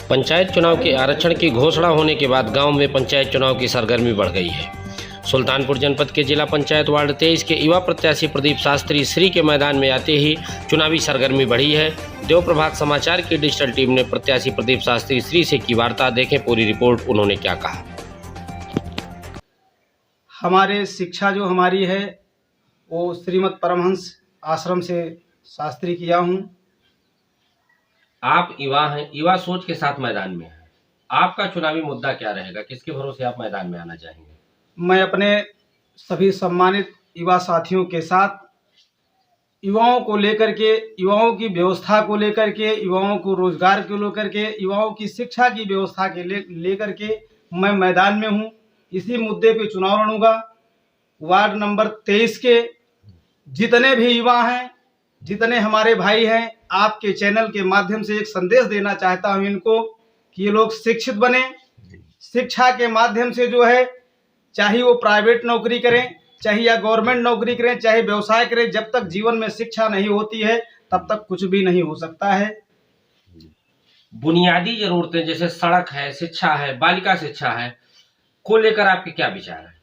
पंचायत चुनाव के आरक्षण की घोषणा होने के बाद गांव में पंचायत चुनाव की सरगर्मी बढ़ गई है। सुल्तानपुर जनपद के जिला पंचायत वार्ड 23 के युवा प्रत्याशी प्रदीप शास्त्री श्री के मैदान में आते ही चुनावी सरगर्मी बढ़ी है। देव प्रभात समाचार की डिजिटल टीम ने प्रत्याशी प्रदीप शास्त्री श्री से की वार्ता। देखें पूरी रिपोर्ट, उन्होंने क्या कहा। हमारे शिक्षा जो हमारी है वो श्रीमद परमहंस आश्रम से शास्त्री किया हूँ। आप युवा हैं, युवा सोच के साथ मैदान में हैं। आपका चुनावी मुद्दा क्या रहेगा? किसके भरोसे आप मैदान में आना चाहेंगे? मैं अपने सभी सम्मानित युवा साथियों के साथ युवाओं को लेकर के, युवाओं की व्यवस्था को लेकर के, युवाओं को रोजगार को लेकर के, युवाओं की शिक्षा की व्यवस्था के लेकर के मैं मैदान में हूँ। इसी मुद्दे पे चुनाव लड़ूंगा। वार्ड नंबर 23 के जितने भी युवा हैं, जितने हमारे भाई हैं, आपके चैनल के माध्यम से एक संदेश देना चाहता हूं इनको कि ये लोग शिक्षित बने। शिक्षा के माध्यम से जो है, चाहे वो प्राइवेट नौकरी करें, चाहे या गवर्नमेंट नौकरी करें, चाहे व्यवसाय करें, जब तक जीवन में शिक्षा नहीं होती है तब तक कुछ भी नहीं हो सकता है। बुनियादी जरूरतें जैसे सड़क है, शिक्षा है, बालिका शिक्षा है को लेकर आपके क्या विचार है?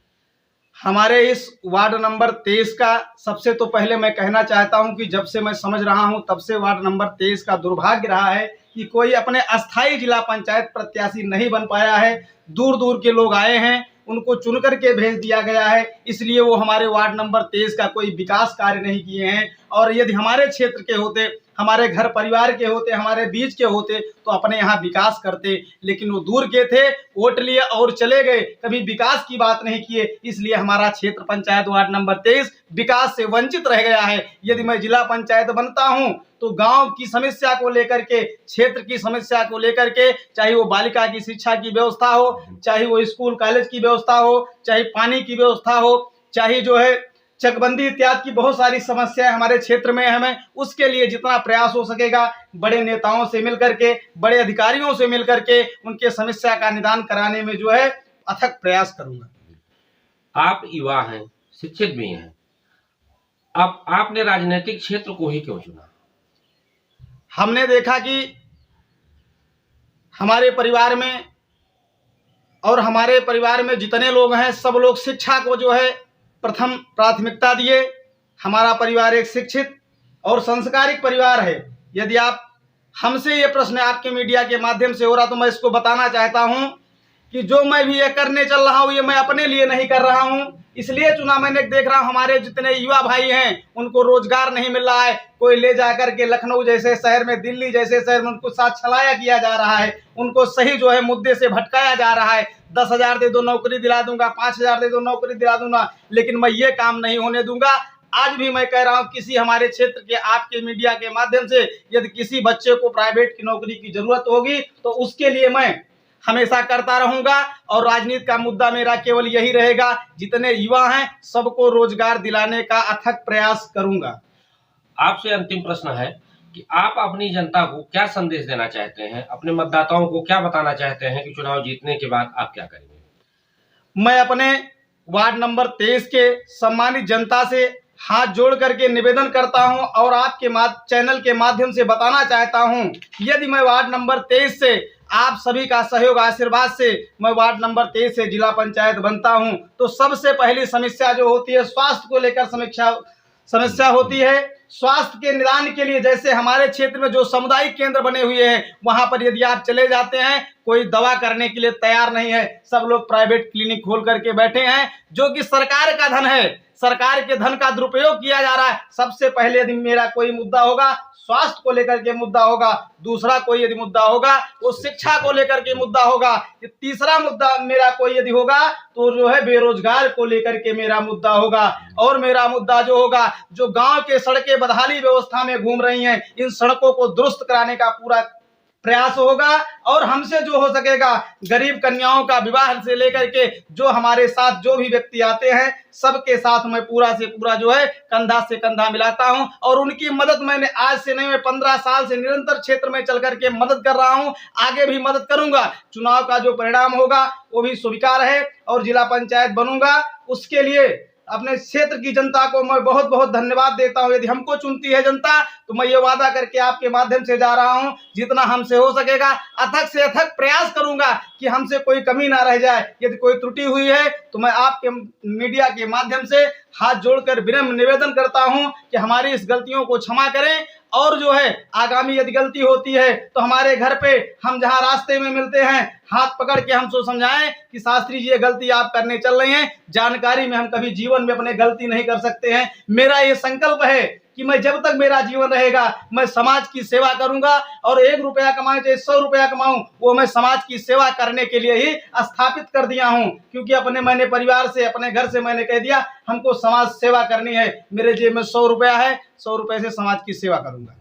हमारे इस वार्ड नंबर 23 का सबसे तो पहले मैं कहना चाहता हूं कि जब से मैं समझ रहा हूं तब से वार्ड नंबर 23 का दुर्भाग्य रहा है कि कोई अपने अस्थायी जिला पंचायत प्रत्याशी नहीं बन पाया है। दूर दूर के लोग आए हैं, उनको चुन करके भेज दिया गया है, इसलिए वो हमारे वार्ड नंबर 23 का कोई विकास कार्य नहीं किए हैं। और यदि हमारे क्षेत्र के होते, हमारे घर परिवार के होते, हमारे बीच के होते तो अपने यहाँ विकास करते, लेकिन वो दूर के थे, वोट लिए और चले गए, कभी विकास की बात नहीं किए। इसलिए हमारा क्षेत्र पंचायत वार्ड नंबर 23 विकास से वंचित रह गया है। यदि मैं जिला पंचायत बनता हूँ तो गांव की समस्या को लेकर के, क्षेत्र की समस्या को लेकर के, चाहे वो बालिका की शिक्षा की व्यवस्था हो, चाहे वो स्कूल कॉलेज की व्यवस्था हो, चाहे पानी की व्यवस्था हो, चाहे जो है चकबंदी इत्यादि की बहुत सारी समस्याएं हमारे क्षेत्र में। हमें उसके लिए जितना प्रयास हो सकेगा बड़े नेताओं से मिलकर के, बड़े अधिकारियों से मिलकर के उनके समस्या का निदान कराने में जो है अथक प्रयास करूंगा। आप युवा हैं, शिक्षित भी हैं, अब आपने राजनीतिक क्षेत्र को ही क्यों चुना? हमने देखा कि हमारे परिवार में और हमारे परिवार में जितने लोग हैं सब लोग शिक्षा को जो है प्रथम प्राथमिकता दिए। हमारा परिवार एक शिक्षित और संस्कारिक परिवार है। यदि आप हमसे ये प्रश्न आपके मीडिया के माध्यम से हो रहा तो मैं इसको बताना चाहता हूं कि जो मैं भी ये करने चल रहा हूं ये मैं अपने लिए नहीं कर रहा हूं, इसलिए चुना। मैंने देख रहा हूं हमारे जितने युवा भाई हैं उनको रोजगार नहीं मिल रहा है। कोई ले जाकर के लखनऊ जैसे शहर में, दिल्ली जैसे शहर में उनको साथ छलाया किया जा रहा है, उनको सही जो है मुद्दे से भटकाया जा रहा है। 10,000 दे दो नौकरी दिला दूंगा, 5,000 दे दो नौकरी दिला दूंगा, लेकिन मैं ये काम नहीं होने दूंगा। आज भी मैं कह रहा हूं किसी हमारे क्षेत्र के आपके मीडिया के माध्यम से यदि किसी बच्चे को प्राइवेट की नौकरी की जरूरत होगी तो उसके लिए मैं हमेशा करता रहूंगा। और राजनीति का मुद्दा मेरा केवल यही रहेगा, जितने युवा हैं सबको रोजगार दिलाने का अथक प्रयास करूंगा। आपसे अंतिम प्रश्न है कि आप अपनी जनता को क्या संदेश देना चाहते हैं, अपने मतदाताओं को क्या बताना चाहते हैं कि चुनाव जीतने के बाद आप क्या करेंगे? मैं अपने वार्ड नंबर 23 के सम्मानित जनता से हाथ जोड़ करके निवेदन करता हूं और आपके चैनल के माध्यम से बताना चाहता हूं, यदि मैं वार्ड नंबर 23 से आप सभी का सहयोग आशीर्वाद से मैं वार्ड नंबर 23 से जिला पंचायत बनता हूं तो सबसे पहली समस्या जो होती है स्वास्थ्य को लेकर समस्या होती है। स्वास्थ्य के निदान के लिए जैसे हमारे क्षेत्र में जो सामुदायिक केंद्र बने हुए हैं वहां पर यदि आप चले जाते हैं कोई दवा करने के लिए तैयार नहीं है। सब लोग प्राइवेट क्लिनिक खोल करके बैठे हैं जो कि सरकार का धन है, सरकार के धन का दुरुपयोग किया जा रहा है। सबसे पहले यदि मेरा कोई मुद्दा होगा स्वास्थ्य को लेकर के मुद्दा होगा, दूसरा कोई यदि मुद्दा होगा वो शिक्षा को लेकर के मुद्दा होगा, तीसरा मुद्दा मेरा कोई यदि होगा तो जो है बेरोजगार को लेकर के मेरा मुद्दा होगा। और मेरा मुद्दा जो होगा, जो गांव के सड़कें बदहाली व्यवस्था में घूम रही हैं, इन सड़कों को दुरुस्त कराने का पूरा प्रयास होगा। और हमसे जो हो सकेगा गरीब कन्याओं का विवाह से लेकर के जो हमारे साथ जो भी व्यक्ति आते हैं सबके साथ मैं पूरा से पूरा जो है कंधा से कंधा मिलाता हूं। और उनकी मदद मैंने आज से नहीं, मैं 15 साल से निरंतर क्षेत्र में चल करके मदद कर रहा हूं, आगे भी मदद करूंगा। चुनाव का जो परिणाम होगा वो भी स्वीकार है और जिला पंचायत बनूंगा। उसके लिए अपने क्षेत्र की जनता को मैं बहुत बहुत धन्यवाद देता हूं। यदि हमको चुनती है जनता तो मैं ये वादा करके आपके माध्यम से जा रहा हूं, जितना हमसे हो सकेगा अथक से अथक प्रयास करूंगा कि हमसे कोई कमी ना रह जाए। यदि कोई त्रुटि हुई है तो मैं आपके मीडिया के माध्यम से हाथ जोड़कर विनम्र निवेदन करता हूं कि हमारी इस गलतियों को क्षमा करें, और जो है आगामी यदि गलती होती है तो हमारे घर पे हम जहां रास्ते में मिलते हैं हाथ पकड़ के हमसे समझाएं कि शास्त्री जी ये गलती आप करने चल रहे हैं। जानकारी में हम कभी जीवन में अपने गलती नहीं कर सकते हैं। मेरा ये संकल्प है कि मैं जब तक मेरा जीवन रहेगा मैं समाज की सेवा करूंगा, और 1 रुपया कमाऊं चाहे 100 रुपया कमाऊं, वो मैं समाज की सेवा करने के लिए ही स्थापित कर दिया हूं। क्योंकि मैंने परिवार से, अपने घर से मैंने कह दिया हमको समाज सेवा करनी है। मेरे जेब में 100 रुपया है, 100 रुपये से समाज की सेवा करूंगा।